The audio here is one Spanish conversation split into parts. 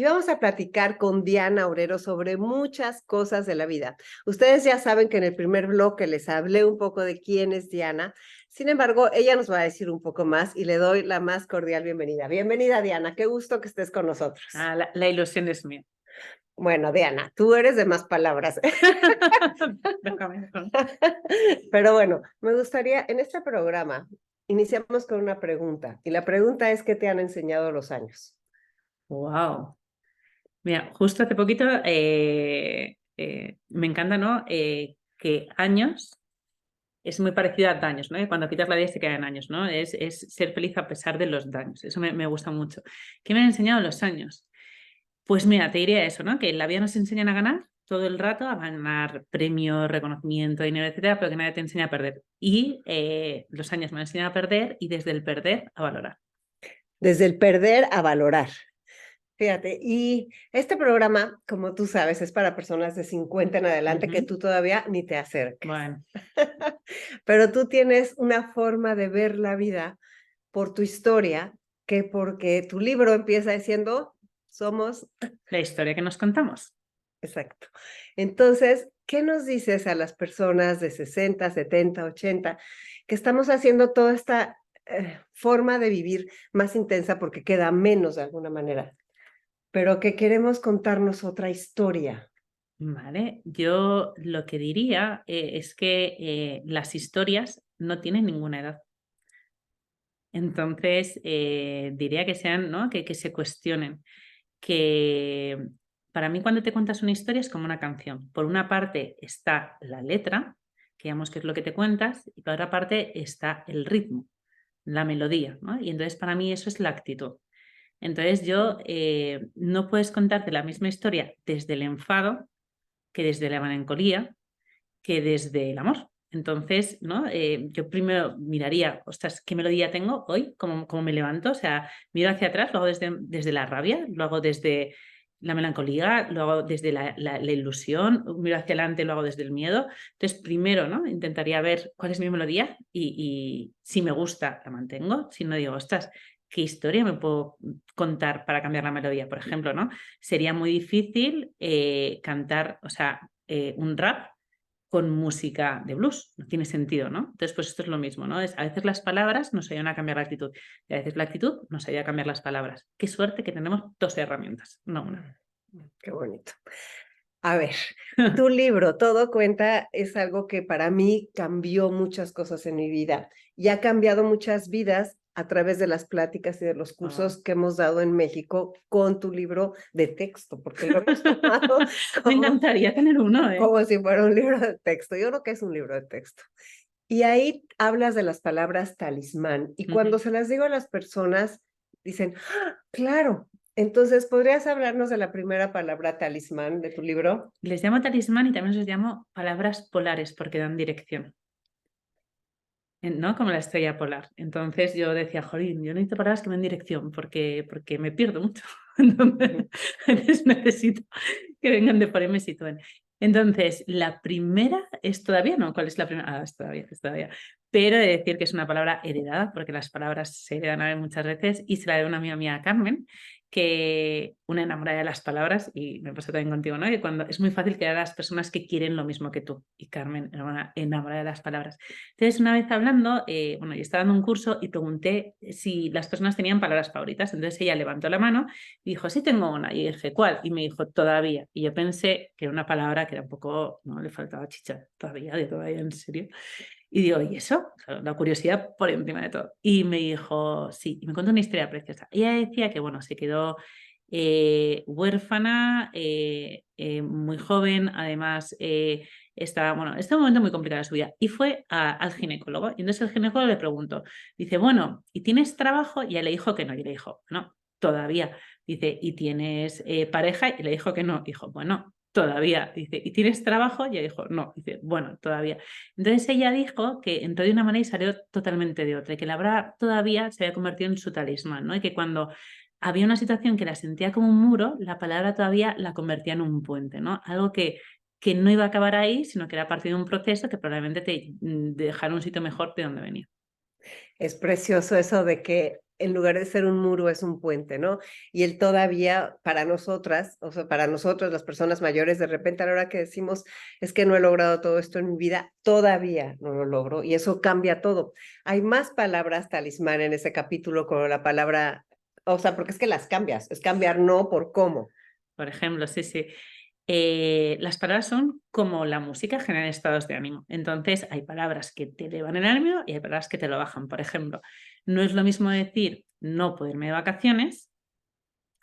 y vamos a platicar con Diana Obrero sobre muchas cosas de la vida. Ustedes ya saben que en el primer bloque les hablé un poco de quién es Diana. Sin embargo, ella nos va a decir un poco más y le doy la más cordial bienvenida. Bienvenida, Diana. Qué gusto que estés con nosotros. La ilusión es mía. Bueno, Diana, tú eres de más palabras. Déjame. Pero bueno, me gustaría, en este programa, iniciamos con una pregunta. Y la pregunta es, ¿qué te han enseñado los años? Wow. Mira, justo hace poquito me encanta, ¿no? Que años es muy parecido a daños, ¿no? Y cuando quitas la 10 te quedan años, ¿no? Es ser feliz a pesar de los daños. Eso me gusta mucho. ¿Qué me han enseñado los años? Pues mira, te diría eso, ¿no? Que en la vida nos enseñan a ganar todo el rato, a ganar premios, reconocimiento, dinero, etcétera, pero que nadie te enseña a perder. Y los años me han enseñado a perder y desde el perder a valorar. Desde el perder a valorar. Fíjate, y este programa, como tú sabes, es para personas de 50 en adelante que tú todavía ni te acercas. Bueno, Pero tú tienes una forma de ver la vida por tu historia, que porque tu libro empieza diciendo, somos... la historia que nos contamos. Exacto. Entonces, ¿qué nos dices a las personas de 60, 70, 80 que estamos haciendo toda esta forma de vivir más intensa porque queda menos de alguna manera, pero que queremos contarnos otra historia? Vale, yo lo que diría es que las historias no tienen ninguna edad. Entonces, diría que sean, ¿no? Que se cuestionen. Que para mí cuando te cuentas una historia es como una canción. Por una parte está la letra, que digamos que es lo que te cuentas, y por otra parte está el ritmo, la melodía, ¿no? Y entonces para mí eso es la actitud. Entonces yo no puedes contarte la misma historia desde el enfado que desde la melancolía, que desde el amor. Entonces, ¿no? Yo primero miraría, ostras, ¿qué melodía tengo hoy? ¿Cómo me levanto? O sea, miro hacia atrás, lo hago desde la rabia, lo hago desde la melancolía, lo hago desde la ilusión, miro hacia adelante, lo hago desde el miedo. Entonces, primero, ¿no? Intentaría ver cuál es mi melodía y si me gusta, la mantengo. Si no, digo, ostras, ¿qué historia me puedo contar para cambiar la melodía? Por ejemplo, ¿no? Sería muy difícil cantar, o sea, un rap con música de blues, no tiene sentido, ¿no? Entonces, pues esto es lo mismo, ¿no? A veces las palabras nos ayudan a cambiar la actitud y a veces la actitud nos ayuda a cambiar las palabras. Qué suerte que tenemos dos herramientas, no una. Qué bonito. A ver, tu libro, Todo cuenta, es algo que para mí cambió muchas cosas en mi vida y ha cambiado muchas vidas a través de las pláticas y de los cursos que hemos dado en México con tu libro de texto, porque lo hemos tomado Me como, encantaría tener uno, ¿eh? como si fuera un libro de texto. Yo creo que es un libro de texto. Y ahí hablas de las palabras talismán y cuando se las digo a las personas, dicen, ¡ah, claro! Entonces, ¿podrías hablarnos de la primera palabra talismán de tu libro? Les llamo talismán y también les llamo palabras polares porque dan dirección, ¿no? Como la estrella polar. Entonces yo decía, jolín, yo necesito palabras que me den dirección porque me pierdo mucho. Entonces necesito que vengan de por ahí y me sitúen. Entonces, la primera es todavía, ¿no? ¿Cuál es la primera? Ah, es todavía. Pero he de decir que es una palabra heredada, porque las palabras se heredan a ver muchas veces, y se la de una amiga mía, Carmen, que una enamorada de las palabras, y me pasa también contigo, ¿no? Que cuando es muy fácil que haya las personas que quieren lo mismo que tú, y Carmen era una enamorada de las palabras. Entonces, una vez hablando, bueno, yo estaba dando un curso y pregunté si las personas tenían palabras favoritas, entonces ella levantó la mano y dijo, sí tengo una, y dije, ¿cuál? Y me dijo, todavía, y yo pensé que era una palabra que era un poco, no, le faltaba chicha, todavía, en serio. Y digo, ¿y eso? O sea, la curiosidad por encima de todo. Y me dijo, sí, y me contó una historia preciosa. Ella decía que, bueno, se quedó huérfana, muy joven, además estaba, bueno, estaba un momento muy complicado de su vida, y fue al ginecólogo. Y entonces el ginecólogo le preguntó, dice, bueno, ¿y tienes trabajo? Y ella le dijo que no, y le dijo, no, todavía. Dice, ¿y tienes pareja? Y le dijo que no. Dijo, bueno, todavía. Dice, ¿y tienes trabajo? Y ella dijo, no. Dice, bueno, todavía. Entonces ella dijo que entró de una manera y salió totalmente de otra, y que la palabra todavía se había convertido en su talismán, ¿no? Y que cuando había una situación que la sentía como un muro, la palabra todavía la convertía en un puente, ¿no? Algo que no iba a acabar ahí, sino que era parte de un proceso que probablemente te dejara un sitio mejor de donde venía. Es precioso eso de que en lugar de ser un muro, es un puente, ¿no? Y él todavía, para nosotras, o sea, para nosotros, las personas mayores, de repente a la hora que decimos, es que no he logrado todo esto en mi vida, todavía no lo logro, y eso cambia todo. Hay más palabras talismán en ese capítulo con la palabra, o sea, porque es que las cambias, es cambiar no por cómo. Por ejemplo, sí, sí. Las palabras son como la música, generan estados de ánimo. Entonces, hay palabras que te elevan el ánimo y hay palabras que te lo bajan. Por ejemplo, no es lo mismo decir no poder irme de vacaciones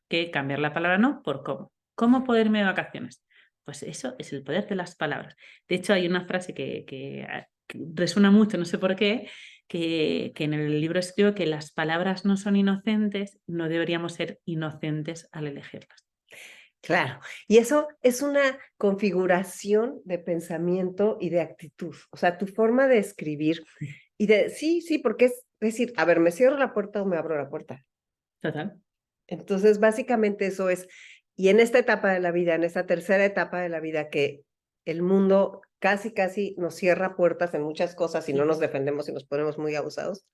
que cambiar la palabra no por cómo. ¿Cómo poder irme de vacaciones? Pues eso es el poder de las palabras. De hecho, hay una frase que resuena mucho, no sé por qué, que en el libro escribo que las palabras no son inocentes, no deberíamos ser inocentes al elegirlas. Claro, y eso es una configuración de pensamiento y de actitud, o sea, tu forma de escribir y de, sí, sí, porque es decir, a ver, ¿me cierro la puerta o me abro la puerta? Total. Entonces, básicamente eso es, y en esta etapa de la vida, en esta tercera etapa de la vida que el mundo casi, casi nos cierra puertas en muchas cosas y no nos defendemos y nos ponemos muy abusados,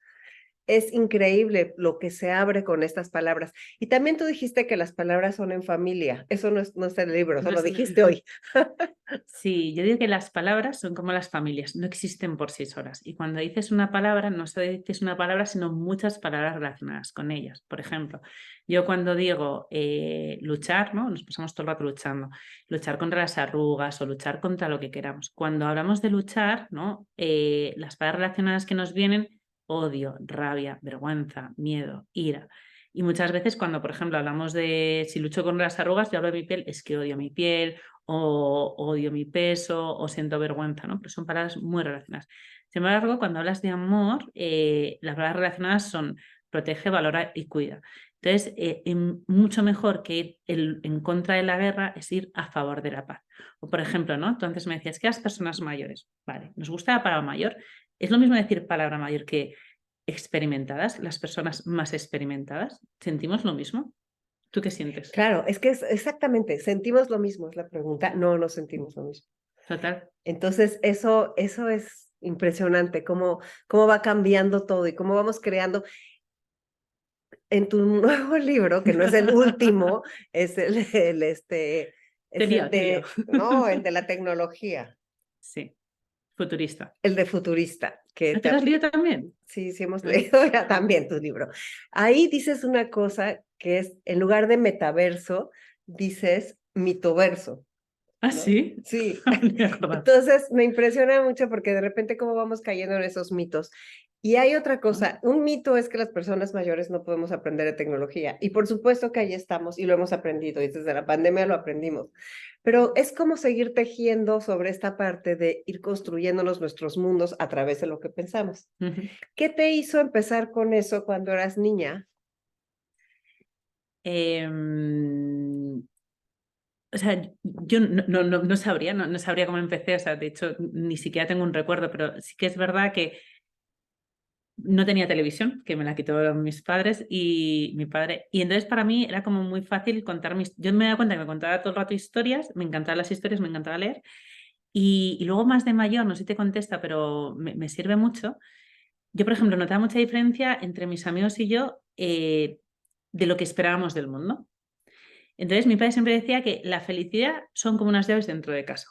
es increíble lo que se abre con estas palabras. Y también tú dijiste que las palabras son en familia. Eso no está en el libro, eso No lo es- dijiste hoy. Sí, yo digo que las palabras son como las familias, no existen por sí solas. Y cuando dices una palabra, no solo dices una palabra, sino muchas palabras relacionadas con ellas. Por ejemplo, yo cuando digo luchar, ¿no? Nos pasamos todo el rato luchando, luchar contra las arrugas o luchar contra lo que queramos. Cuando hablamos de luchar, ¿no? Las palabras relacionadas que nos vienen, odio, rabia, vergüenza, miedo, ira. Y muchas veces cuando, por ejemplo, hablamos de si lucho contra las arrugas, yo hablo de mi piel, es que odio mi piel o odio mi peso o siento vergüenza, ¿no? Pero son palabras muy relacionadas. Sin embargo, cuando hablas de amor, las palabras relacionadas son protege, valora y cuida. Entonces, mucho mejor que ir en contra de la guerra es ir a favor de la paz. O, por ejemplo, ¿no? Tú antes me decías que las personas mayores, vale, nos gusta la palabra mayor. Es lo mismo decir palabra mayor que experimentadas, las personas más experimentadas. ¿Sentimos lo mismo? ¿Tú qué sientes? Claro, es que es exactamente, ¿sentimos lo mismo? Es la pregunta. No, no sentimos lo mismo. Total. Entonces, eso es impresionante, cómo va cambiando todo y cómo vamos creando. En tu nuevo libro, que no es el último, es Te es lío, te lío. no, el de la tecnología, Sí, futurista. el de futurista, que ¿No te lo has leído también? sí, sí hemos Ah, leído ya también tu libro. Ahí dices una cosa que es, en lugar de metaverso, dices mitoverso, ¿ah, ¿no? sí? Sí. No me acordaba. Entonces me impresiona mucho porque de repente cómo vamos cayendo en esos mitos. Y hay otra ¿No? cosa, un mito es que las personas mayores no podemos aprender de tecnología. Y por supuesto que ahí estamos y lo hemos aprendido y desde la pandemia lo aprendimos. Pero es como seguir tejiendo sobre esta parte de ir construyéndonos nuestros mundos a través de lo que pensamos. Ujú. ¿Qué te hizo empezar con eso cuando eras niña? Em, o sea, yo no sabría, no sabría cómo empecé, o sea, de hecho, ni siquiera tengo un recuerdo, pero sí que es verdad que no tenía televisión, que me la quitó mis padres y mi padre. Y entonces para mí era como muy fácil contar mis... Yo me daba cuenta que me contaba todo el rato historias, me encantaban las historias, me encantaba leer. Y luego más de mayor, no sé si te contesta, pero me sirve mucho. Yo, por ejemplo, notaba mucha diferencia entre mis amigos y yo de lo que esperábamos del mundo. Entonces mi padre siempre decía que la felicidad son como unas llaves dentro de casa.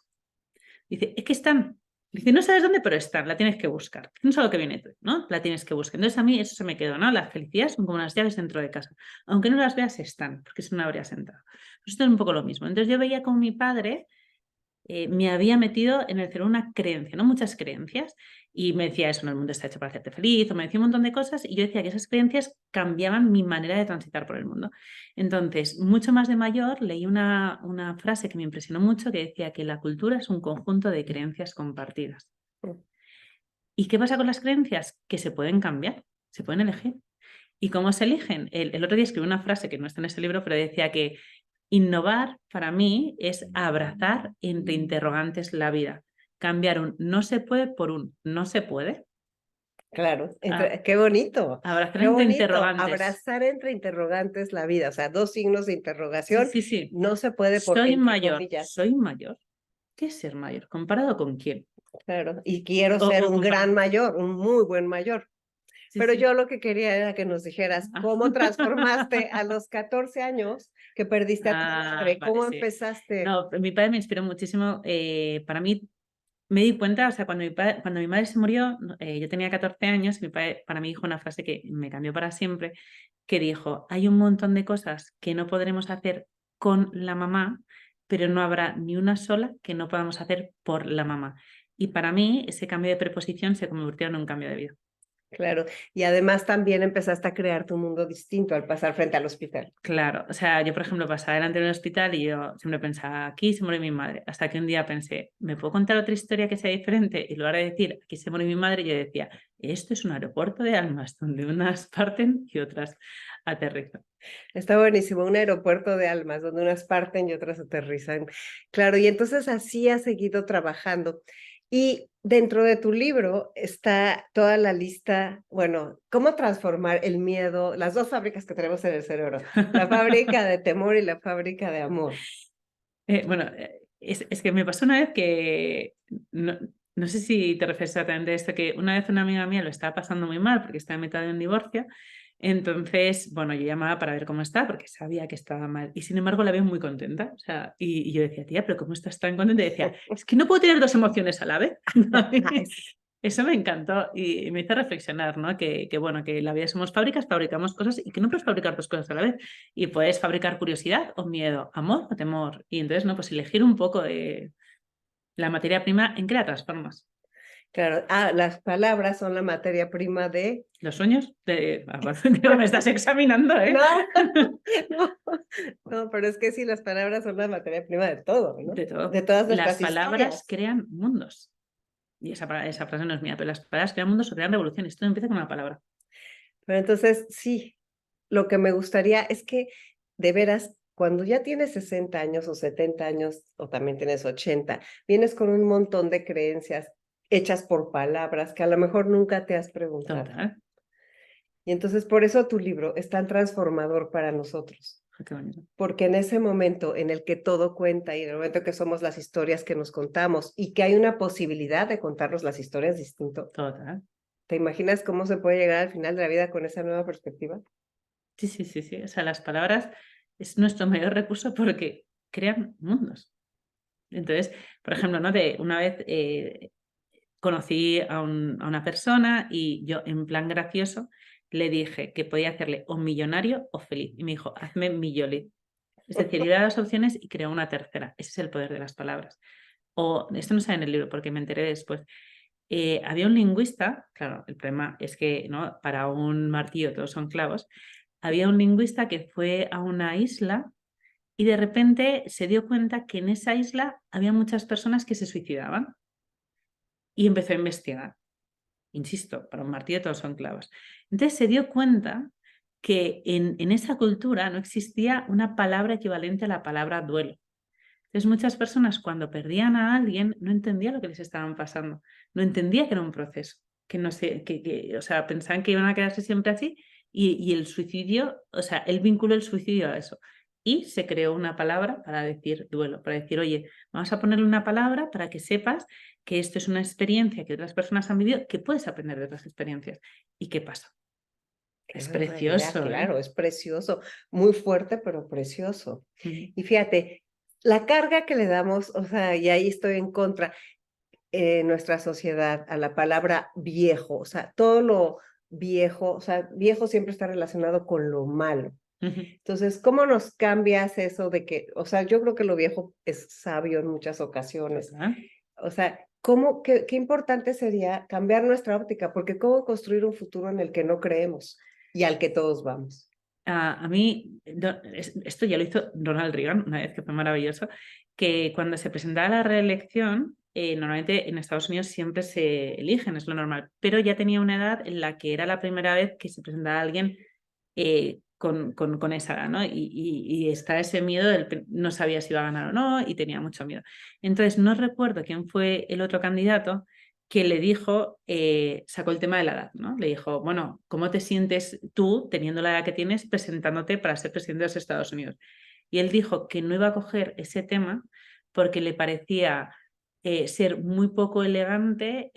Dice, es que están. Dice, no sabes dónde, pero están, la tienes que buscar. No es algo que viene tú, ¿no? La tienes que buscar. Entonces a mí eso se me quedó, ¿no? La felicidad son como unas llaves dentro de casa. Aunque no las veas, están, porque si no habría sentado. Pues esto es un poco lo mismo. Entonces yo veía con mi padre me había metido en el cerebro una creencia, ¿no? Muchas creencias, y me decía eso, no, el mundo está hecho para hacerte feliz, o me decía un montón de cosas, y yo decía que esas creencias cambiaban mi manera de transitar por el mundo. Entonces, mucho más de mayor, leí una frase que me impresionó mucho, que decía que la cultura es un conjunto de creencias compartidas. ¿Y qué pasa con las creencias? Que se pueden cambiar, se pueden elegir. ¿Y cómo se eligen? El otro día escribí una frase que no está en ese libro, pero decía que innovar para mí es abrazar entre interrogantes la vida. Cambiar un no se puede por un no se puede. Claro, A- qué bonito, abrazar qué entre bonito. interrogantes. Abrazar entre interrogantes la vida, o sea, dos signos de Sí, interrogación, sí, sí. no se puede por, entre comillas, Soy mayor. ¿Qué es ser mayor? ¿Comparado con quién? claro, y quiero ser un Compara- gran mayor, un muy buen mayor. Sí, Pero sí. yo lo que quería era que nos dijeras cómo transformaste a los 14 años que perdiste a tu padre, Vale, cómo sí. empezaste. No, mi padre me inspiró muchísimo. Para mí, me di cuenta, o sea, cuando mi madre se murió, yo tenía 14 años, y mi padre para mí dijo una frase que me cambió para siempre, que dijo, hay un montón de cosas que no podremos hacer con la mamá, pero no habrá ni una sola que no podamos hacer por la mamá. Y para mí ese cambio de preposición se convirtió en un cambio de vida. Claro, y además también empezaste a crear tu mundo distinto al pasar frente al hospital. Claro, o sea, yo por ejemplo pasaba delante del hospital y yo siempre pensaba, aquí se murió mi madre, hasta que un día pensé, ¿me puedo contar otra historia que sea diferente? Y en lugar de decir, aquí se murió mi madre, yo decía, esto es un aeropuerto de almas donde unas parten y otras aterrizan. Está buenísimo, un aeropuerto de almas donde unas parten y otras aterrizan. Claro, y entonces así has seguido trabajando. Y dentro de tu libro está toda la lista, bueno, cómo transformar el miedo, las dos fábricas que tenemos en el cerebro, la fábrica de temor y la fábrica de amor. Bueno, es que me pasó una vez que, no sé si te refieres exactamente a esto, que una vez una amiga mía lo estaba pasando muy mal porque estaba en mitad de un divorcio, entonces, bueno, yo llamaba para ver cómo está porque sabía que estaba mal y sin embargo la veo muy contenta, o sea, y yo decía, tía, pero ¿cómo estás tan contenta? Y decía, es que no puedo tener dos emociones a la vez. Eso me encantó y me hizo reflexionar, ¿no? Que bueno, que la vida somos fábricas, fabricamos cosas y que no puedes fabricar dos cosas a la vez. Y puedes fabricar curiosidad o miedo, amor o temor. Y entonces, ¿no? Pues elegir un poco de la materia prima en qué la transformas. Claro, las palabras son la materia prima de... Los sueños de... me estás examinando, ¿eh? No, no, no, pero es que sí, las palabras son la materia prima de todo, ¿no? De todo. De todas Las nuestras palabras historias. crean mundos. Y esa frase no es mía, pero las palabras crean mundos o crean revoluciones. Todo empieza con una palabra. Pero entonces, sí, lo que me gustaría es que, de veras, cuando ya tienes 60 años o 70 años, o también tienes 80, vienes con un montón de creencias hechas por palabras que a lo mejor nunca te has preguntado. Total. Y entonces, por eso tu libro es tan transformador para nosotros. Qué bonito. Porque en ese momento en el que todo cuenta y en el momento que somos las historias que nos contamos y que hay una posibilidad de contarnos las historias distinto, Total. ¿te imaginas cómo se puede llegar al final de la vida con esa nueva perspectiva? Sí, sí, sí, sí. O sea, las palabras es nuestro mayor recurso porque crean mundos. Entonces, por ejemplo, ¿no? Una vez conocí a una persona y yo, en plan gracioso, le dije que podía hacerle o millonario o feliz. Y me dijo, hazme milloli. Es decir, le da dos opciones y creó una tercera. Ese es el poder de las palabras. O, esto no sale en el libro porque me enteré después. Había un lingüista, claro, el problema es que, ¿no? Para un martillo todos son clavos. Había un lingüista que fue a una isla y de repente se dio cuenta que en esa isla había muchas personas que se suicidaban y empezó a investigar. Insisto, para un martillo todos son clavos. Entonces se dio cuenta que en esa cultura no existía una palabra equivalente a la palabra duelo. Entonces muchas personas cuando perdían a alguien no entendían lo que les estaban pasando, no entendía que era un proceso, que no sé, o sea, pensaban que iban a quedarse siempre así y el suicidio, o sea, él vinculó el suicidio a eso. Y se creó una palabra para decir duelo, para decir, oye, vamos a ponerle una palabra para que sepas que esto es una experiencia que otras personas han vivido, que puedes aprender de otras experiencias. ¿Y qué pasa? Qué Es barbaridad, precioso, ¿eh? claro, es precioso, muy fuerte, pero precioso. Ujú. Y fíjate, la carga que le damos, o sea, y ahí estoy en contra, nuestra sociedad a la palabra viejo, o sea, todo lo viejo, o sea, viejo siempre está relacionado con lo malo. Ujú. Entonces, ¿cómo nos cambias eso de que, o sea, yo creo que lo viejo es sabio en muchas ocasiones? Total. O sea, qué importante sería cambiar nuestra óptica? Porque ¿cómo construir un futuro en el que no creemos y al que todos vamos? A mí, esto ya lo hizo Ronald Reagan una vez, que fue maravilloso, que cuando se presentaba la reelección, normalmente en Estados Unidos siempre se eligen, es lo normal, pero ya tenía una edad en la que era la primera vez que se presentaba alguien con esa edad, ¿no? Y está ese miedo, no sabía si iba a ganar o no y tenía mucho miedo. Entonces, no recuerdo quién fue el otro candidato que le dijo, sacó el tema de la edad, ¿no? Le dijo, bueno, ¿cómo te sientes tú, teniendo la edad que tienes, presentándote para ser presidente de los Estados Unidos? Y él dijo que no iba a coger ese tema porque le parecía ser muy poco elegante,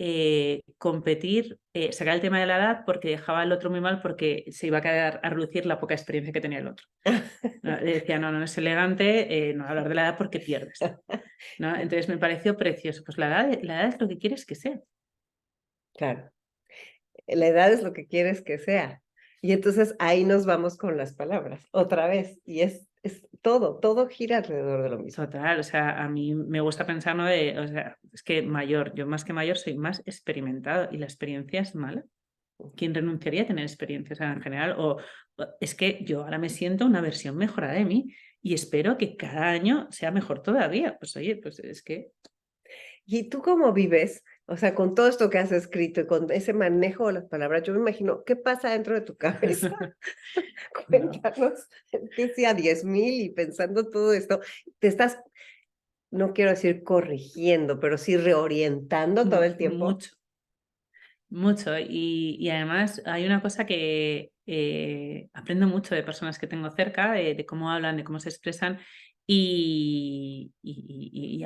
competir, sacar el tema de la edad porque dejaba al otro muy mal porque se iba a quedar a relucir la poca experiencia que tenía el otro. ¿No? Le decía, no es elegante no hablar de la edad porque pierdes. ¿No? Entonces me pareció precioso. Pues la edad es lo que quieres que sea. Claro, la edad es lo que quieres que sea. Y entonces ahí nos vamos con las palabras, otra vez. Y es todo gira alrededor de lo mismo. Total, o sea, a mí me gusta pensar, ¿no? O sea, es que mayor, yo más que mayor soy más experimentado y la experiencia es mala. ¿Quién renunciaría a tener experiencia? O sea, en general, es que yo ahora me siento una versión mejorada de mí y espero que cada año sea mejor todavía. Pues oye, pues es que... ¿Y tú cómo vives? O sea, con todo esto que has escrito y con ese manejo de las palabras, yo me imagino, ¿qué pasa dentro de tu cabeza? No, Cuéntanos, que sea 10,000 y pensando todo esto, te estás, no quiero decir corrigiendo, pero sí reorientando todo el tiempo. mucho, mucho. Y además hay una cosa que aprendo mucho de personas que tengo cerca, de cómo hablan, de cómo se expresan y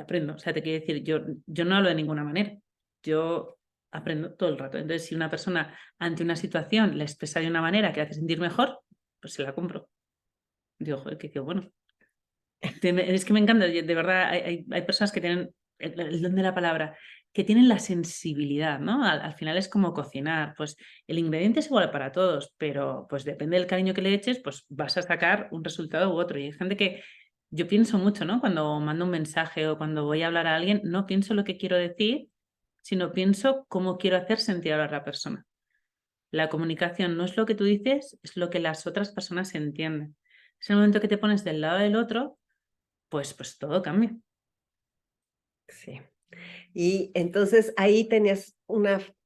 aprendo. O sea, te quiero decir, yo no hablo de ninguna manera. Yo aprendo todo el rato. Entonces, si una persona ante una situación la expresa de una manera que hace sentir mejor, pues se la compro. Digo, joder, qué bueno. Es que me encanta, de verdad, hay personas que tienen el don de la palabra, que tienen la sensibilidad, ¿no? Al final es como cocinar, pues el ingrediente es igual para todos, pero pues depende del cariño que le eches, pues vas a sacar un resultado u otro. Y hay gente que yo pienso mucho, ¿no? Cuando mando un mensaje o cuando voy a hablar a alguien, no pienso lo que quiero decir, sino pienso cómo quiero hacer sentir a la otra persona. La comunicación no es lo que tú dices, es lo que las otras personas entienden. Es el momento que te pones del lado del otro, pues todo cambia. Sí. Y entonces ahí tenías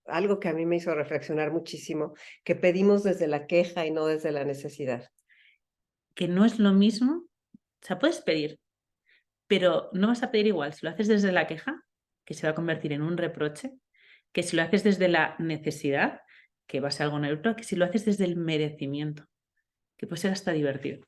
algo que a mí me hizo reflexionar muchísimo, que pedimos desde la queja y no desde la necesidad. Que no es lo mismo, o sea, puedes pedir, pero no vas a pedir igual si lo haces desde la queja, que se va a convertir en un reproche, que si lo haces desde la necesidad, que va a ser algo neutro, que si lo haces desde el merecimiento, que puede ser hasta divertido,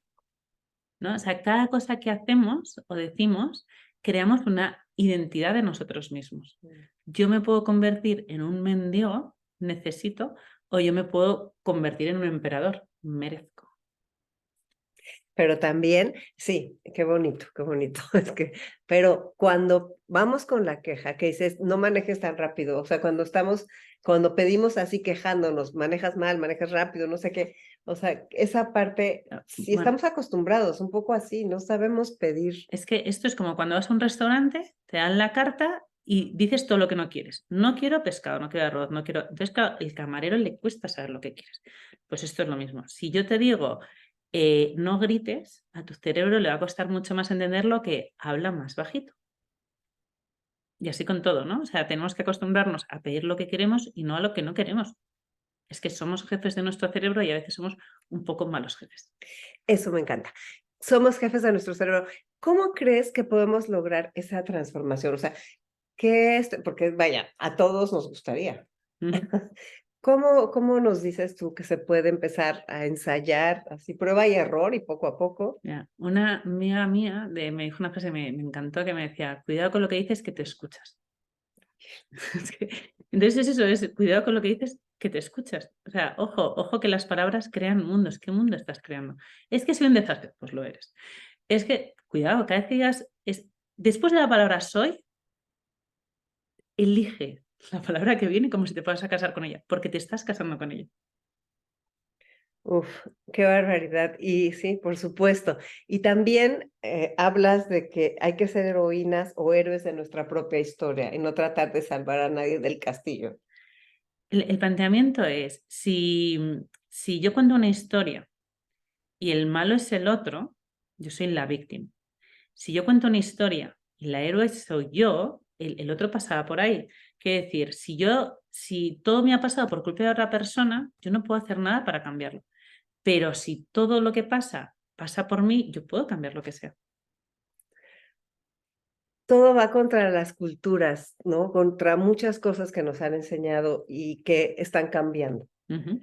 ¿no? O sea, cada cosa que hacemos o decimos, creamos una identidad de nosotros mismos. Yo me puedo convertir en un mendigo, necesito, o yo me puedo convertir en un emperador, merezco. Pero también, sí, qué bonito, qué bonito. Es que, pero cuando vamos con la queja, que dices, no manejes tan rápido, o sea, cuando pedimos así quejándonos, manejas mal, manejas rápido, no sé qué, o sea, esa parte, si Bueno, estamos acostumbrados un poco así, no sabemos pedir. es que esto es como cuando vas a un restaurante, te dan la carta y dices todo lo que no quieres. No quiero pescado, no quiero arroz, no quiero... Entonces, claro, el camarero le cuesta saber lo que quieres. Pues esto es lo mismo. Si yo te digo, no grites, a tu cerebro le va a costar mucho más entenderlo que habla más bajito. Y así con todo, ¿no? O sea, tenemos que acostumbrarnos a pedir lo que queremos y no a lo que no queremos. Es que somos jefes de nuestro cerebro y a veces somos un poco malos jefes. Eso me encanta. Somos jefes de nuestro cerebro. ¿Cómo crees que podemos lograr esa transformación? O sea, porque vaya, a todos nos gustaría. ¿Cómo nos dices tú que se puede empezar a ensayar así, prueba y error y poco a poco? Ya, una amiga mía me dijo una frase, me encantó, que me decía, cuidado con lo que dices, que te escuchas. Entonces es eso, es cuidado con lo que dices, que te escuchas. O sea, ojo que las palabras crean mundos. ¿Qué mundo estás creando? Es que soy un desastre, pues lo eres. Es que, cuidado, cada vez que digas, después de la palabra soy, elige la palabra que viene como si te fueras a casar con ella, porque te estás casando con ella. Uf, qué barbaridad. Y sí, por supuesto. Y también hablas de que hay que ser heroínas o héroes de nuestra propia historia y no tratar de salvar a nadie del castillo. El planteamiento es, si yo cuento una historia y el malo es el otro, yo soy la víctima. Si yo cuento una historia y la héroe soy yo, el otro pasaba por ahí. Quiere decir, si todo me ha pasado por culpa de otra persona, yo no puedo hacer nada para cambiarlo. Pero si todo lo que pasa por mí, yo puedo cambiar lo que sea. Todo va contra las culturas, ¿no? Contra muchas cosas que nos han enseñado y que están cambiando. Ujú,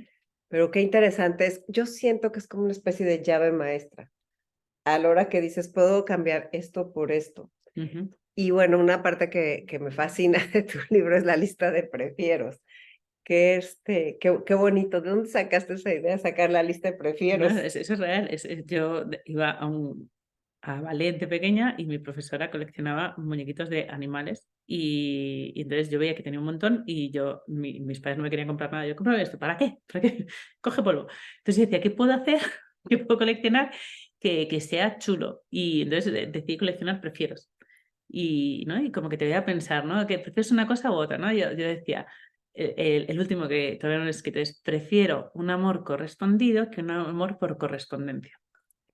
Pero qué interesante es, yo siento que es como una especie de llave maestra. A la hora que dices, puedo cambiar esto por esto. ujú. Y bueno, una parte que me fascina de tu libro es la lista de prefieros. Qué bonito. ¿De dónde sacaste esa idea, sacar la lista de No, prefieros? eso es real. Yo iba a ballet de pequeña y mi profesora coleccionaba muñequitos de animales y entonces yo veía que tenía un montón y mis padres no me querían comprar nada. Yo, compré esto, ¿para qué? ¿Para qué? Coge polvo. Entonces yo decía, ¿qué puedo hacer? ¿Qué puedo coleccionar que sea chulo? Y entonces decidí coleccionar prefieros. ¿No? Y como que te voy a pensar, ¿no? Que prefieres una cosa u otra, ¿no? Yo decía, el último que todavía no he escrito es, prefiero un amor correspondido que un amor por correspondencia.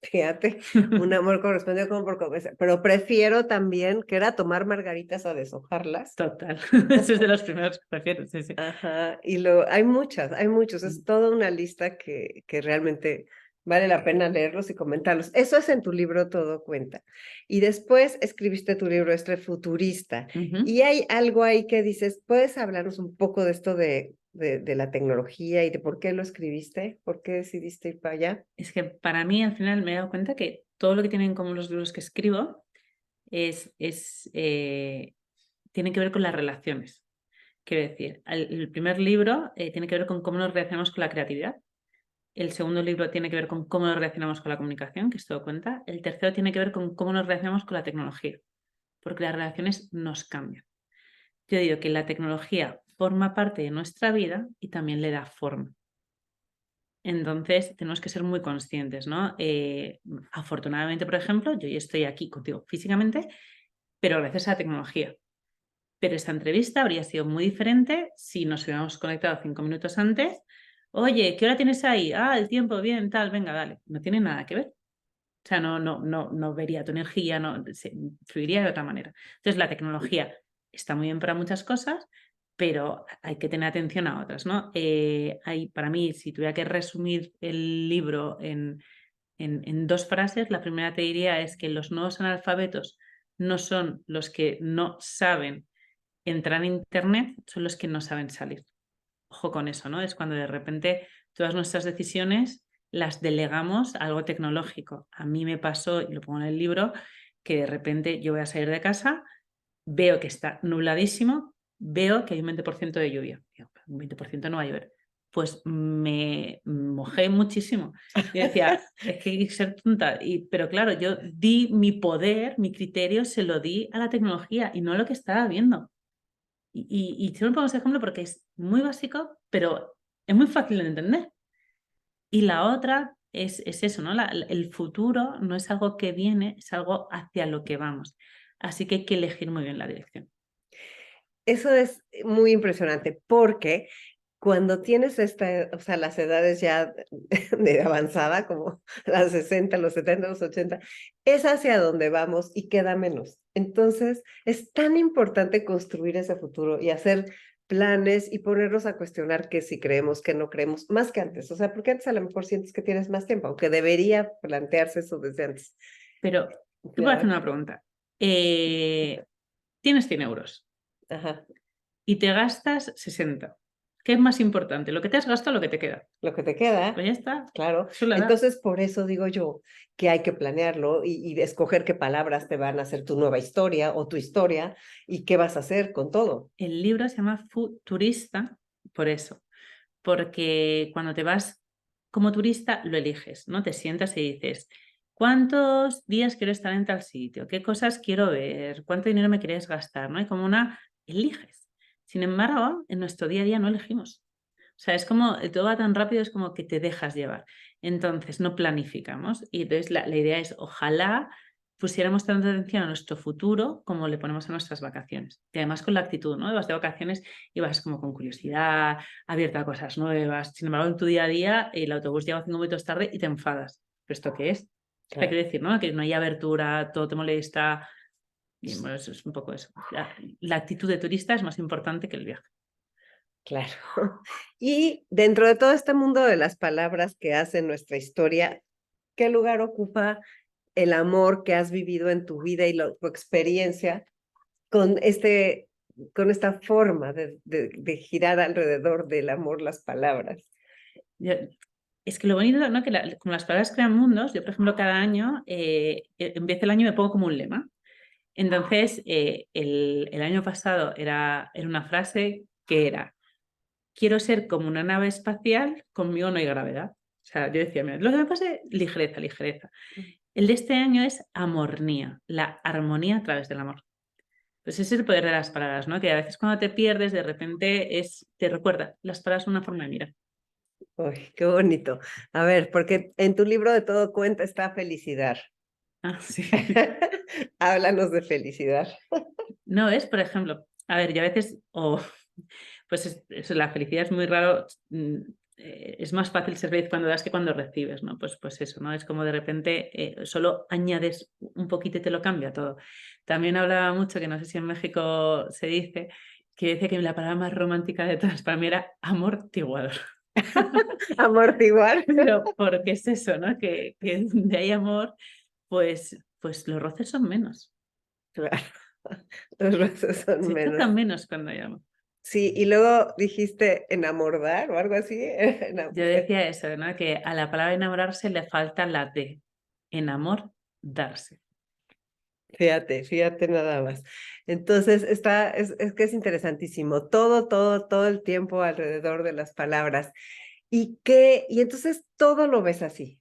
Fíjate, un amor correspondido como por conveniencia, pero prefiero también, que era tomar margaritas a deshojarlas. Total, eso es de los primeros que prefiero, sí, sí. Ajá, y hay muchos, es toda una lista que realmente vale la pena leerlos y comentarlos. Eso es en tu libro Todo Cuenta. Y después escribiste tu libro Futurista. Ujú. Y hay algo ahí que dices, ¿puedes hablarnos un poco de esto de la tecnología y de por qué lo escribiste? ¿Por qué decidiste ir para allá? Es que para mí al final me he dado cuenta que todo lo que tienen como los libros que escribo tiene que ver con las relaciones. Quiero decir, el primer libro tiene que ver con cómo nos relacionamos con la creatividad. El segundo libro tiene que ver con cómo nos relacionamos con la comunicación, que esto cuenta. El tercero tiene que ver con cómo nos relacionamos con la tecnología, porque las relaciones nos cambian. Yo digo que la tecnología forma parte de nuestra vida y también le da forma. Entonces, tenemos que ser muy conscientes, ¿no? Afortunadamente, por ejemplo, yo ya estoy aquí contigo físicamente, pero gracias a la tecnología. Pero esta entrevista habría sido muy diferente si nos hubiéramos conectado 5 minutos antes. Oye, ¿qué hora tienes ahí? Ah, el tiempo, bien, tal, venga, dale. No tiene nada que ver. O sea, no vería tu energía, fluiría de otra manera. Entonces, la tecnología está muy bien para muchas cosas, pero hay que tener atención a otras, ¿no? Para mí, si tuviera que resumir el libro en 2 frases, la primera te diría es que los nuevos analfabetos no son los que no saben entrar en Internet, son los que no saben salir. Ojo con eso, ¿no? Es cuando de repente todas nuestras decisiones las delegamos a algo tecnológico. A mí me pasó, y lo pongo en el libro, que de repente yo voy a salir de casa, veo que está nubladísimo, veo que hay un 20% de lluvia. Digo, un 20% no va a llover. Pues me mojé muchísimo. Y decía, es que hay que ser tonta. Pero claro, yo di mi poder, mi criterio, se lo di a la tecnología y no a lo que estaba viendo. Y siempre pongo ese ejemplo porque es muy básico, pero es muy fácil de entender. Y la otra es eso, ¿no? El futuro no es algo que viene, es algo hacia lo que vamos. Así que hay que elegir muy bien la dirección. Eso es muy impresionante porque cuando tienes o sea, las edades ya de avanzada, como las 60, los 70, los 80, es hacia donde vamos y queda menos. Entonces, es tan importante construir ese futuro y hacer planes y ponernos a cuestionar qué sí creemos, qué no creemos, más que antes. O sea, porque antes a lo mejor sientes que tienes más tiempo, aunque debería plantearse eso desde antes. Pero te puedo hacer Ya, una pregunta. Tienes 100 euros ajá. y te gastas 60. ¿Qué es más importante? ¿Lo que te has gastado o lo que te queda? Lo que te queda, Pues ya está. claro. Eso es la edad. Entonces, por eso digo yo que hay que planearlo y escoger qué palabras te van a hacer tu nueva historia o tu historia y qué vas a hacer con todo. El libro se llama Futurista por eso. Porque cuando te vas como turista lo eliges, ¿no? Te sientas y dices, ¿cuántos días quiero estar en tal sitio? ¿Qué cosas quiero ver? ¿Cuánto dinero me quieres gastar? ¿No? Hay como eliges. Sin embargo, en nuestro día a día no elegimos. O sea, es como, todo va tan rápido, es como que te dejas llevar. Entonces, no planificamos. Y entonces la idea es, ojalá pusiéramos tanta atención a nuestro futuro como le ponemos a nuestras vacaciones. Y además con la actitud, ¿no? Vas de vacaciones y vas como con curiosidad, abierta a cosas nuevas. Sin embargo, en tu día a día, el autobús llega 5 minutos tarde y te enfadas. ¿Pero esto qué es? O sea, Claro, quiero decir, ¿no? Que no hay abertura, todo te molesta. Y bueno, eso es un poco eso. La actitud de turista es más importante que el viaje. claro. Y dentro de todo este mundo de las palabras que hacen nuestra historia, ¿qué lugar ocupa el amor que has vivido en tu vida y tu experiencia con con esta forma de girar alrededor del amor las palabras? Es que lo bonito, ¿no? Que como las palabras crean mundos, yo, por ejemplo, cada año, empiezo el año y me pongo como un lema. Entonces, el año pasado era una frase que era: quiero ser como una nave espacial, conmigo no hay gravedad. O sea, yo decía, mira, lo que me pase, ligereza, ligereza. El de este año es amornía, la armonía a través del amor. Pues ese es el poder de las palabras, ¿no? Que a veces cuando te pierdes, de repente te recuerda, las palabras son una forma de mirar. Uy, qué bonito. A ver, porque en tu libro de todo cuenta está felicidad. Ah, sí. Háblanos de felicidad. No, es, por ejemplo, a ver, yo a veces, pues la felicidad es muy raro, es más fácil ser feliz cuando das que cuando recibes, ¿no? Pues eso, ¿no? Es como de repente solo añades un poquito y te lo cambia todo. También hablaba mucho, que no sé si en México se dice, que decía que la palabra más romántica de todas para mí era amortiguador. Amortiguar. Pero porque es eso, ¿no? Que donde hay amor, pues los roces son menos. Claro, los roces son Se menos. tocan menos cuando hay amor. Sí, y luego dijiste enamordar o algo así. Yo decía eso, ¿no? Que a la palabra enamorarse le falta la D. Enamor, darse. Fíjate, fíjate nada más. Entonces, es que es interesantísimo. Todo el tiempo alrededor de las palabras. Y entonces todo lo ves así.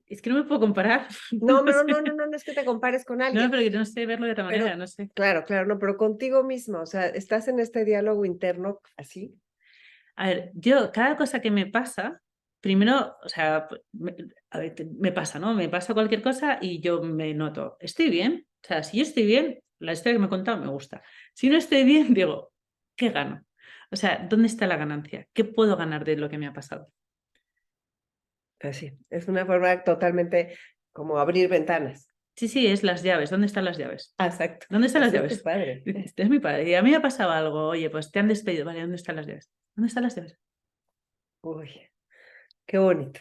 Es que no me puedo comparar. No, No no, sé. no, no, no, no es que te compares con No, alguien, pero yo no sé verlo de otra pero manera, no sé. claro, claro, no, pero contigo mismo, o sea, estás en este diálogo interno así. A ver, yo, cada cosa que me pasa, primero, o sea, a ver, me pasa, ¿no? Me pasa cualquier cosa y yo me noto, ¿estoy bien? O sea, si yo estoy bien, la historia que me he contado me gusta. Si no estoy bien, digo, ¿qué gano? O sea, ¿dónde está la ganancia? ¿Qué puedo ganar de lo que me ha pasado? Así, es una forma totalmente como abrir ventanas. Sí, sí, es las llaves. ¿Dónde están las llaves? Exacto, ¿Dónde están las así es tu llaves? padre. Este es mi padre. Y a mí me ha pasado algo. Oye, pues te han despedido. Vale, ¿dónde están las llaves? ¿Dónde están las llaves? Uy, qué bonito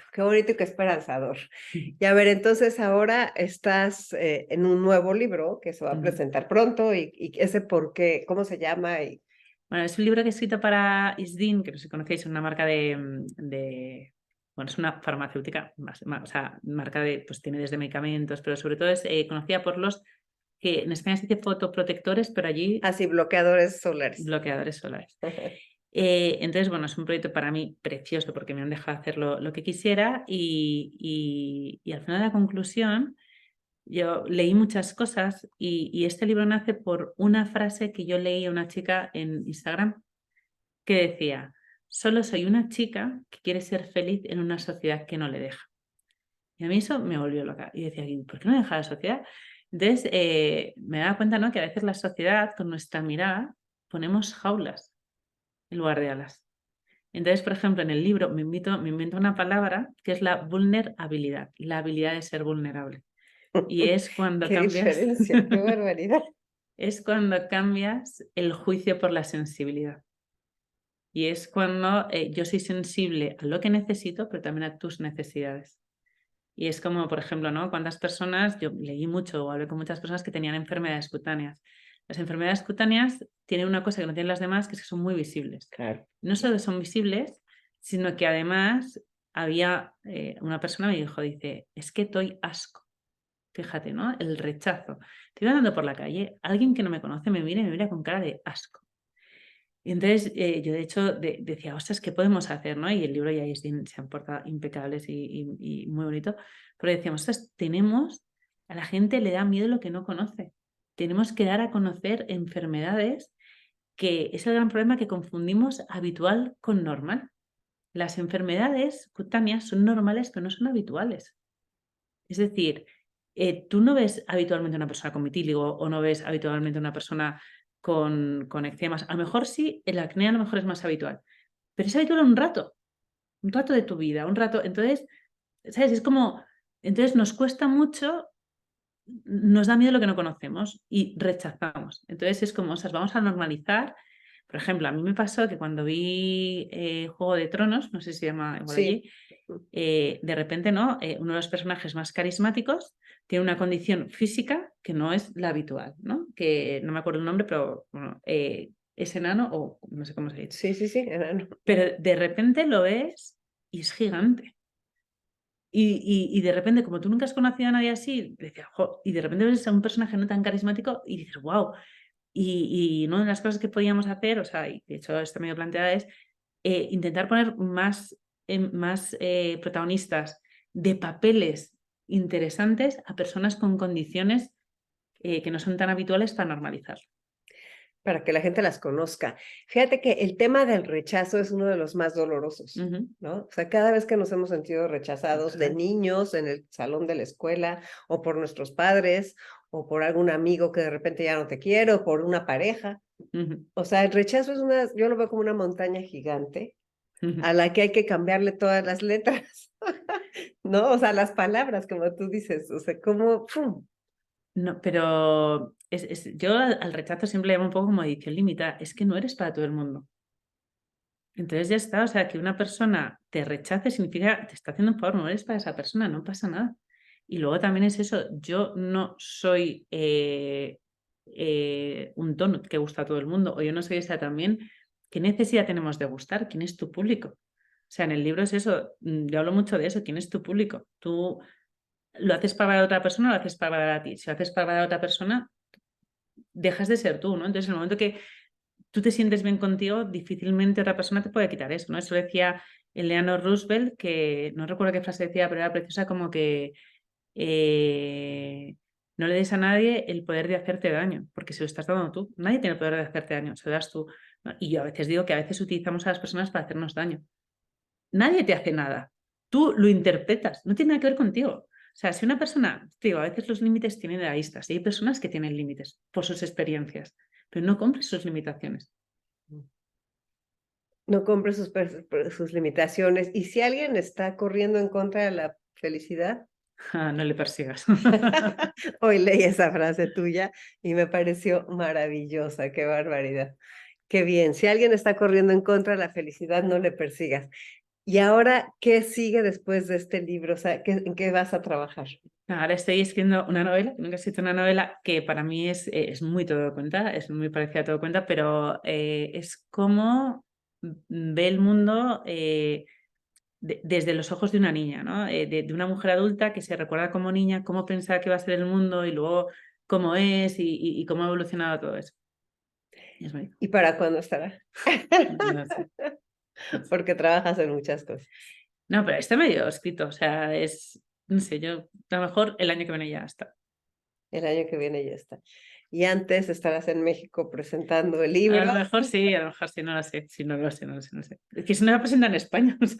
y qué esperanzador. Y a ver, entonces ahora estás en un nuevo libro que se va a presentar pronto y ese por qué, ¿cómo se llama? Y... Bueno, es un libro que he escrito para Isdin, que no sé si conocéis, es una marca bueno, es una farmacéutica, o sea, marca pues tiene desde medicamentos, pero sobre todo es conocida por los que en España se dice fotoprotectores, pero allí Así, bloqueadores solares. bloqueadores solares. Entonces, bueno, es un proyecto para mí precioso porque me han dejado hacer lo que quisiera y al final de la conclusión yo leí muchas cosas y este libro nace por una frase que yo leí a una chica en Instagram que decía: solo soy una chica que quiere ser feliz en una sociedad que no le deja. Y a mí eso me volvió loca. Y decía, ¿y por qué no deja la sociedad? Entonces me daba cuenta, ¿no?, que a veces la sociedad, con nuestra mirada, ponemos jaulas en lugar de alas. Entonces, por ejemplo, en el libro me invento una palabra que es la vulnerabilidad, la habilidad de ser vulnerable. Y es cuando Qué cambias, diferencia, qué barbaridad. es cuando cambias el juicio por la sensibilidad. Y es cuando yo soy sensible a lo que necesito, pero también a tus necesidades. Y es como, por ejemplo, ¿no? Cuántas personas, yo leí mucho o hablé con muchas personas que tenían enfermedades cutáneas. Las enfermedades cutáneas tienen una cosa que no tienen las demás, que es que son muy visibles. Claro. No solo son visibles, sino que además había una persona me dijo, dice, es que doy asco. Fíjate, ¿no? El rechazo. Te iba andando por la calle, alguien que no me conoce me mira con cara de asco. Y entonces yo de hecho decía, ostras, ¿qué podemos hacer? ¿No? Y el libro ya se han portado impecables y muy bonito, pero decíamos, ostras, a la gente le da miedo lo que no conoce. Tenemos que dar a conocer enfermedades, que es el gran problema, que confundimos habitual con normal. Las enfermedades cutáneas son normales, pero no son habituales. Es decir, tú no ves habitualmente a una persona con vitíligo o no ves habitualmente a una persona con eczemas. A lo mejor sí, el acné a lo mejor es más habitual, pero es habitual un rato de tu vida, un rato. Entonces, ¿sabes? Es como, entonces nos cuesta mucho, nos da miedo lo que no conocemos y rechazamos. Entonces es como, o sea, vamos a normalizar. Por ejemplo, a mí me pasó que cuando vi Juego de Tronos, no sé si se llama igual Sí. allí, de repente, ¿no? Uno de los personajes más carismáticos tiene una condición física que no es la habitual, ¿no? Que no me acuerdo el nombre, pero bueno, es enano o no sé cómo se dice. Sí, sí, sí, enano. Pero de repente lo ves y es gigante. Y de repente, como tú nunca has conocido a nadie así, decía, "Jo", y de repente ves a un personaje no tan carismático y dices, wow. Y una de las cosas que podíamos hacer, o sea, y de hecho está medio planteada, es intentar poner más protagonistas de papeles interesantes a personas con condiciones que no son tan habituales para normalizar. para que la gente las conozca. Fíjate que el tema del rechazo es uno de los más dolorosos, Ujú. ¿no? O sea, cada vez que nos hemos sentido rechazados de Total. niños en el salón de la escuela, o por nuestros padres, o por algún amigo que de repente ya no te quiere, o por una pareja. Ujú, O sea, el rechazo es yo lo veo como una montaña gigante ujú. a la que hay que cambiarle todas las letras, ¿no? O sea, las palabras, como tú dices, o sea, como, ¡pum! No, pero yo al rechazo siempre le llamo un poco como edición limitada. Es que no eres para todo el mundo. Entonces ya está, o sea, que una persona te rechace significa te está haciendo un favor, no eres para esa persona, no pasa nada. Y luego también es eso, yo no soy un donut que gusta a todo el mundo, o yo no soy esa también. ¿Qué necesidad tenemos de gustar? ¿Quién es tu público? O sea, en el libro es eso, yo hablo mucho de eso, ¿quién es tu público? Tú lo haces para otra persona o lo haces para ti. Si lo haces para otra persona, dejas de ser tú, ¿no? Entonces, en el momento que tú te sientes bien contigo, difícilmente otra persona te puede quitar eso, ¿no? Eso decía Eleanor Roosevelt, que no recuerdo qué frase decía, pero era preciosa como que no le des a nadie el poder de hacerte daño, porque se lo estás dando tú. Nadie tiene el poder de hacerte daño, se lo das tú, ¿no? Y yo a veces digo que a veces utilizamos a las personas para hacernos daño. Nadie te hace nada. Tú lo interpretas, no tiene nada que ver contigo. O sea, si una persona, te digo, a veces los límites tienen aristas, y hay personas que tienen límites por sus experiencias, pero no compres sus limitaciones. No compre sus limitaciones. Y si alguien está corriendo en contra de la felicidad, Ah, no le persigas. hoy leí esa frase tuya y me pareció maravillosa, qué barbaridad. Qué bien, si alguien está corriendo en contra de la felicidad, no le persigas. Y ahora, ¿qué sigue después de este libro? O sea, ¿en qué vas a trabajar? Ahora estoy escribiendo una novela, que nunca he escrito una novela, que para mí es muy todo cuenta, es muy parecida a todo cuenta, pero es como ve el mundo desde los ojos de una niña, ¿no? De una mujer adulta que se recuerda como niña, cómo pensaba que iba a ser el mundo y luego cómo es y cómo ha evolucionado todo eso. Y es bonito. ¿Y para cuándo estará? No sé. Porque trabajas en muchas cosas. No, pero está medio escrito, o sea, no sé, yo a lo mejor el año que viene ya está. El año que viene ya está. Y antes estarás en México presentando el A libro. lo mejor sí, a lo mejor sí, no lo sé, sí, no lo sé, no lo sé, no lo sé. Es que si no la presentan en España, no sé,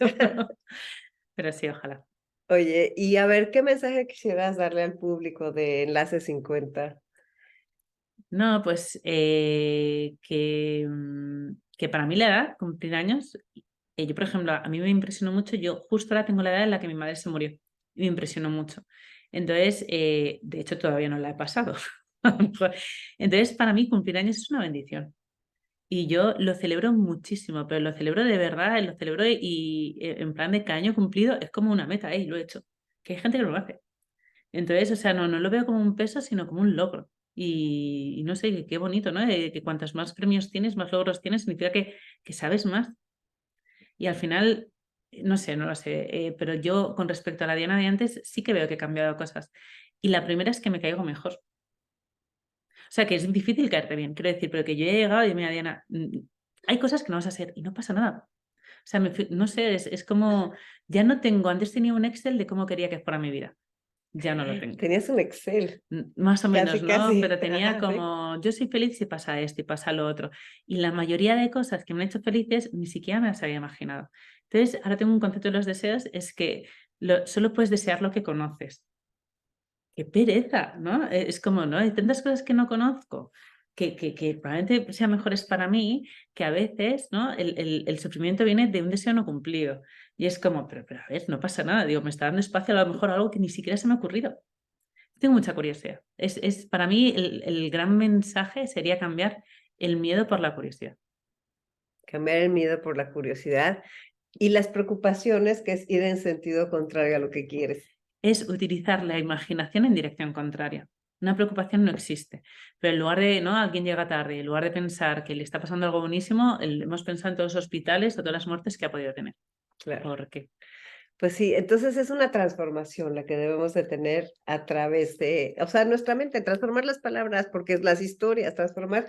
pero sí, ojalá. Oye, y a ver, ¿qué mensaje quisieras darle al público de Enlace 50? No, pues que para mí la edad, cumplir años, yo por ejemplo, a mí me impresionó mucho, yo justo ahora tengo la edad en la que mi madre se murió y me impresionó mucho. Entonces, de hecho todavía no la he pasado. A lo mejor. Entonces, para mí cumplir años es una bendición. Y yo lo celebro muchísimo, pero lo celebro de verdad, lo celebro en plan de cada año cumplido es como una meta, y lo he hecho. Que hay gente que no lo hace. Entonces, o sea, no lo veo como un peso, sino como un logro. Y no sé, qué bonito, ¿no? Que cuantos más premios tienes, más logros tienes, significa que sabes más. Y al final, no sé, no lo sé, pero yo con respecto a la Diana de antes sí que veo que he cambiado cosas. Y la primera es que me caigo mejor. O sea, que es difícil caerte bien, quiero decir, pero que yo he llegado y mira, Diana, hay cosas que no vas a hacer y no pasa nada. O sea, no sé, es como, ya no tengo, antes tenía un Excel de cómo quería que fuera mi vida, ya no lo tengo. Tenías un Excel, Más o menos, casi, ¿no? casi. Pero tenía ¿Sí? como, yo soy feliz si pasa esto y pasa lo otro. Y la mayoría de cosas que me han hecho felices ni siquiera me las había imaginado. Entonces, ahora tengo un concepto de los deseos, es que solo puedes desear lo que conoces. Qué pereza, ¿no? Es como, ¿no? Hay tantas cosas que no conozco que probablemente sean mejores para mí, que a veces, ¿no? El sufrimiento viene de un deseo no cumplido. Y es como, pero a ver, no pasa nada. Digo, me está dando espacio a lo mejor a algo que ni siquiera se me ha ocurrido. Tengo mucha curiosidad. Para mí el gran mensaje sería cambiar el miedo por la curiosidad. Cambiar el miedo por la curiosidad y las preocupaciones, que es ir en sentido contrario a lo que quieres. Es utilizar la imaginación en dirección contraria. Una preocupación no existe, pero en lugar de, ¿no? Alguien llega tarde, en lugar de pensar que le está pasando algo buenísimo, hemos pensado en todos los hospitales o todas las muertes que ha podido tener. Claro. ¿Por qué? Pues sí, entonces es una transformación la que debemos de tener a través de, o sea, nuestra mente, transformar las palabras, porque es las historias, transformar,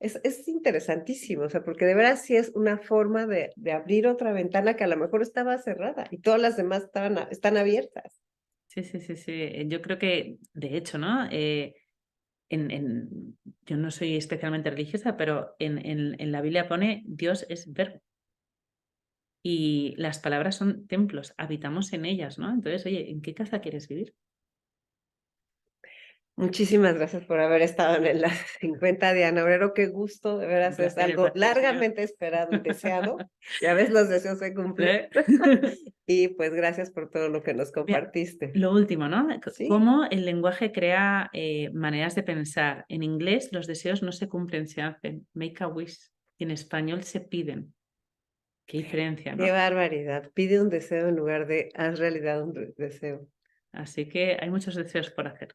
es interesantísimo, o sea, porque de veras sí es una forma de abrir otra ventana que a lo mejor estaba cerrada y todas las demás están abiertas. Sí, sí, sí, sí. Yo creo que, de hecho, ¿no? Yo no soy especialmente religiosa, pero en la Biblia pone Dios es verbo. Y las palabras son templos, habitamos en ellas, ¿no? Entonces, oye, ¿en qué casa quieres vivir? Muchísimas gracias por haber estado en el 50, Diana Obrero. Qué gusto, de Un veras es placer, el algo placer es mío. largamente esperado y deseado. Ya ves, los deseos se cumplen. ¿Eh? Y pues gracias por todo lo que nos Mira, compartiste. lo último, ¿no? Sí, Cómo el lenguaje crea maneras de pensar. En inglés los deseos no se cumplen, se hacen. Make a wish. Y en español se piden. Qué diferencia, qué ¿no? barbaridad. Pide un deseo en lugar de haz realidad un deseo. Así que hay muchos deseos por hacer.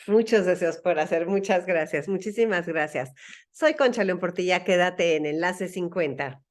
Muchos deseos por hacer. Muchas gracias. Muchísimas gracias. Soy Concha León Portilla. Quédate en Enlace 50.